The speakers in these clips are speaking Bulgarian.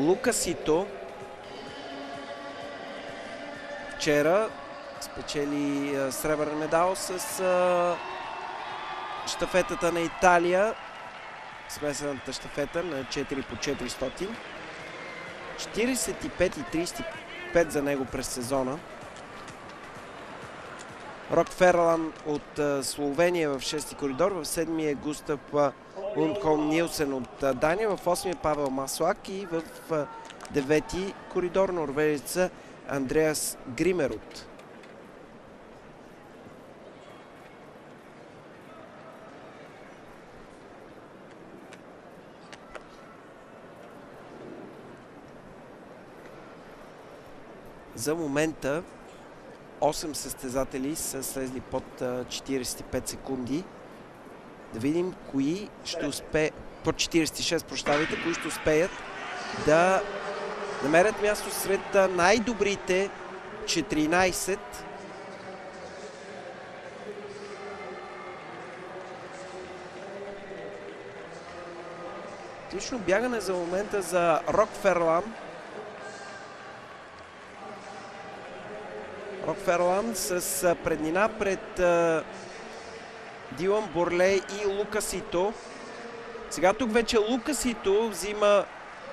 Лукас Ито вчера спечели сребърен медал с щафетата на Италия, смесената щафета на 4 по 400. 45,35 за него през сезона. Рок Ферлан от Словения в 6-ти коридор, в 7-ми е Густав Лундхолм Нилсен от Дания, в 8-ми е Павел Маслак и в 9-ти коридор норвежеца Андреас Гримерут. За момента 8 състезатели са слезли под 45 секунди. Да видим кои ще успеят, под 46, прощавайте, кои ще успеят да намерят място сред най-добрите 14. Отлично бягане за момента за Рок Ферлан. Рок Ферлан с преднина пред Дилан Борлей и Лукас Ито. Сега тук вече Лукас Ито взима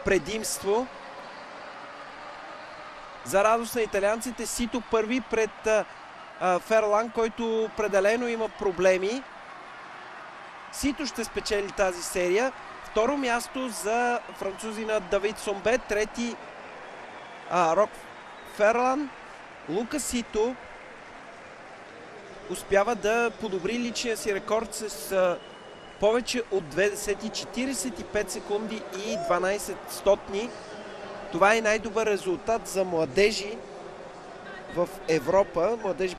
предимство. За радост на италианците, Сито първи пред Ферлан, който определено има проблеми. Сито ще спечели тази серия. Второ място за французина Давид Сомбе. Трети Рок Ферлан. Лукас Ито успява да подобри личния си рекорд с повече от 45 секунди и 12 стотни. Това е най-добър резултат за младежи в Европа. Младежи